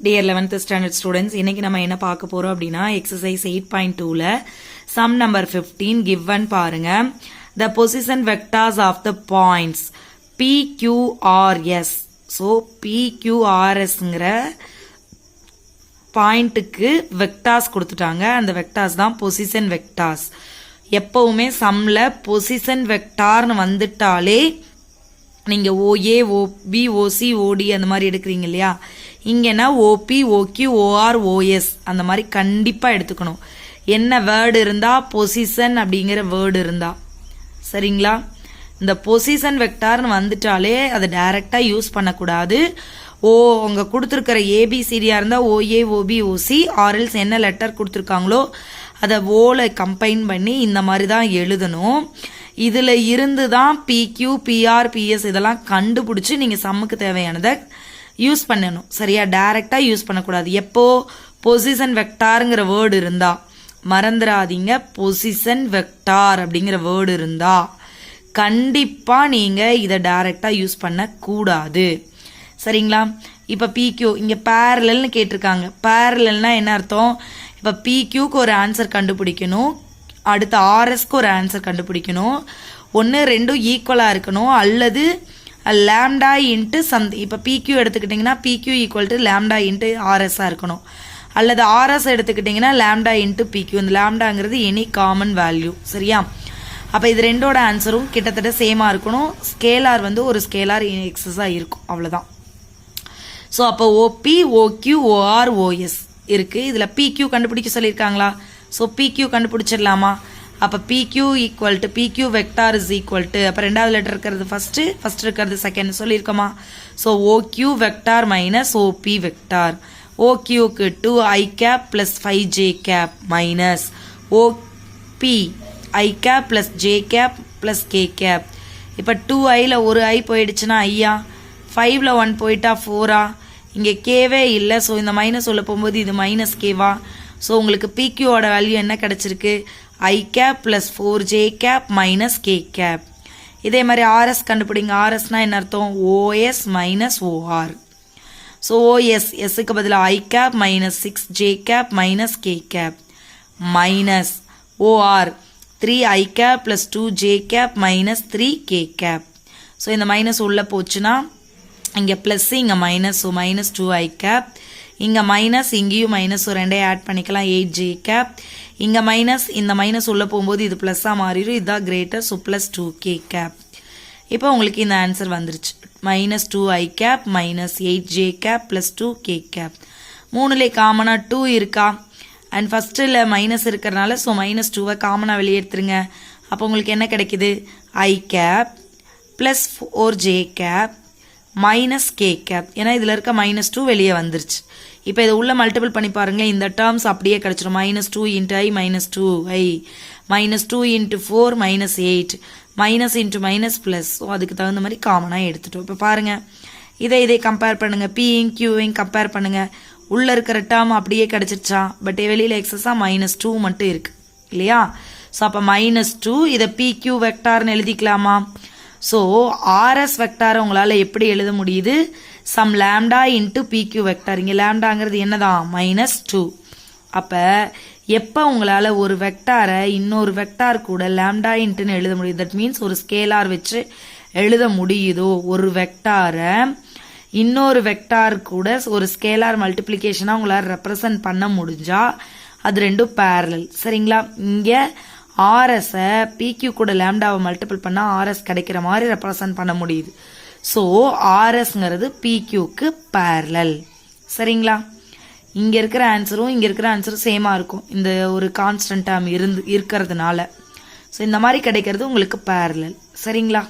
Dear 11th standard students, இன்னைக்கு நம்ம என்ன பார்க்க போறோம் அப்படின்னா exercise 8.2ல sum number 15 given பாருங்க. The position vectors of the points PQRS. So PQRSங்கற பாயிண்ட்க்கு வெக்டார்ஸ் கொடுத்துட்டாங்க. அந்த வெக்டார்ஸ் தான் பொசிஷன் வெக்டார்ஸ். எப்பவுமே சம்ல பொசிஷன் வெக்டார்னு வந்துட்டாலே நீங்க OA, OB, OC, OD அந்த மாதிரி எடுக்கிறீங்க இல்லையா, இங்கன்னா OP, OQ, OR, OS அந்த மாதிரி கண்டிப்பா எடுத்துக்கணும். என்ன வேர்டு இருந்தா பொசிஷன் அப்படிங்கிற வேர்டு இருந்தா சரிங்களா. இந்த பொசிஷன் வெக்டார்னு வந்துட்டாலே அதை டைரக்டா யூஸ் பண்ணக்கூடாது. உங்க கொடுத்துருக்கிற ஏபிசிடியா இருந்தா OA, OB, OC ஆர்எல்ஸ் என்ன லெட்டர் கொடுத்துருக்காங்களோ அதை ஓல கம்பைன் பண்ணி இந்த மாதிரி தான் எழுதணும். இதுல இருந்து தான் PQ, PR, PS இதெல்லாம் கண்டுபிடிச்சு நீங்க சம்முக்கு தேவையானதை யூஸ் பண்ணணும். சரியா, டைரக்டா யூஸ் பண்ணக்கூடாது. எப்போ பொசிஷன் வெக்டாருங்கிற வேர்டு இருந்தா மறந்துடாதீங்க. பொசிஷன் வெக்டார் அப்படிங்கிற வேர்டு இருந்தா கண்டிப்பா நீங்க இதை டைரக்டா யூஸ் பண்ண கூடாது. சரிங்களா. இப்ப PQ இங்க பேரலல்னு கேட்டிருக்காங்க. பேரலல்னா என்ன அர்த்தம்? இப்ப PQக்கு ஒரு ஆன்சர் கண்டுபிடிக்கணும், அடுத்து RSக்கு ஒரு ஆன்சர் கண்டுபிடிக்கணும். ஒன்று ரெண்டும் ஈக்குவலா இருக்கணும், அல்லது லாம்டா இன்ட்டு சம்திங். இப்போ PQ எடுத்துக்கிட்டிங்கன்னா PQ equal to lambda into RSஆ இருக்கணும், அல்லது RS எடுத்துக்கிட்டிங்கன்னா லாம்டா இன்ட்டு PQ. இந்த லாம்டாங்கிறது எனி காமன் வேல்யூ. சரியா. அப்போ இது ரெண்டோட ஆன்சரும் கிட்டத்தட்ட சேமா இருக்கணும். ஸ்கேலார் வந்து ஒரு ஸ்கேலார் எக்ஸஸாக இருக்கும், அவ்வளோதான். ஸோ அப்போ OP, OQ, OR, OS இருக்கு. இதில் PQ கண்டுபிடிக்க சொல்லியிருக்காங்களா? ஸோ PQ கண்டுபிடிச்சிடலாமா? அப்போ PQ equal to PQ vector is equal to, அப்போ ரெண்டாவது லெட்டர் இருக்கிறது ஃபர்ஸ்ட் இருக்கிறது செகண்ட் சொல்லியிருக்கோமா? So OQ vector minus OP vector. OQக்கு 2i cap plus 5j cap minus OP i cap plus j cap plus k cap. இப்போ 2iல ஒரு i போயிடுச்சுன்னா ஐயா, 5ல 1 போயிட்டா 4ஆ, இங்கே கேவே இல்லை. ஸோ இந்த மைனஸ் உள்ள போகும்போது இது மைனஸ் கேவா. ஸோ உங்களுக்கு PQவோட வேல்யூ என்ன கிடைச்சிருக்கு? i cap plus 4j cap minus k cap. இதே மாதிரி RS கண்டுபிடிங்க. RSனா என்ன அர்த்தம்? OS minus OR. So OS எஸ்க்கு பதிலாக i cap minus 6j cap minus k cap minus OR 3i cap plus 2j cap minus 3k cap. So இந்த minus உள்ள போச்சுன்னா இங்கே ப்ளஸ் இங்கே minus, so minus 2i cap. இங்கே minus, இங்கேயும் minus, so ரெண்டையும் ஆட் பண்ணிக்கலாம் 8j கேப். இங்கே மைனஸ், இந்த மைனஸ் உள்ளே போகும்போது இது ப்ளஸ்ஸாக மாறிடும், இதுதான் greater, so plus 2k gap. இப்போ உங்களுக்கு இந்த ஆன்சர் வந்துருச்சு. Minus 2i cap minus 8j cap plus 2k cap. மூணுலே காமனாக 2 இருக்கா? அண்ட் ஃபஸ்ட்டில் மைனஸ் இருக்கிறனால ஸோ மைனஸ் 2வை காமனாக வெளியே எடுத்துருங்க. அப்போ உங்களுக்கு என்ன கிடைக்குது? i cap plus 4j cap minus k cap. ஏன்னா இதில் இருக்க மைனஸ் 2 வெளியே வந்துருச்சு. இப்போ இதை உள்ள மல்டிபிள் பண்ணி பாருங்க, இந்த டேர்ம்ஸ் அப்படியே கிடைச்சிடும். Minus 2 into i minus 2i minus 2 into 4 minus 8 minus into minus plus. So அதுக்கு தகுந்த மாதிரி காமனாக எடுத்துட்டோம். இப்போ பாருங்க, இதை கம்பேர் பண்ணுங்க, Pயும் Qவையும் கம்பேர் பண்ணுங்க. உள்ள இருக்கிற டேர்ம் அப்படியே கிடைச்சிருச்சா? பட் வெளியில் எக்ஸஸாக மைனஸ் 2 மட்டும் இருக்கு இல்லையா? ஸோ அப்போ மைனஸ் 2 இதை PQ வெக்டார்னு எழுதிக்கலாமா? ஸோ RS வெக்டாரை உங்களால் எப்படி எழுத முடியுது? Sum lambda into PQ vector. இங்கே லாம்டாங்கிறது என்னதான்? மைனஸ் 2. அப்போ எப்போ உங்களால் ஒரு வெக்டாரை இன்னொரு வெக்டார் கூட லாம்டா இன்ட்டுன்னு எழுத முடியுது, தட் மீன்ஸ் ஒரு ஸ்கேலார் வச்சு எழுத முடியுதோ, ஒரு வெக்டாரை இன்னொரு வெக்டார் கூட ஒரு ஸ்கேலார் மல்டிப்ளிகேஷனாக உங்களால் ரெப்ரசன்ட் பண்ண முடிஞ்சா அது ரெண்டும் பேரலல். சரிங்களா. இங்கே RSஐ PQ கூட லாம்டாவை மல்டிபிள் பண்ணால் RS கிடைக்கிற மாதிரி ரெப்ரசன்ட் பண்ண முடியுது. ஸோ RSங்கிறது PQக்கு பேரலல். சரிங்களா. இங்கே இருக்கிற ஆன்சரும் இங்கே இருக்கிற ஆன்சரும் சேமாக இருக்கும், இந்த ஒரு கான்ஸ்டன்ட் டேர்ம் இருக்கிறதுனால. ஸோ இந்த மாதிரி கிடைக்கிறது உங்களுக்கு பேரலல். சரிங்களா.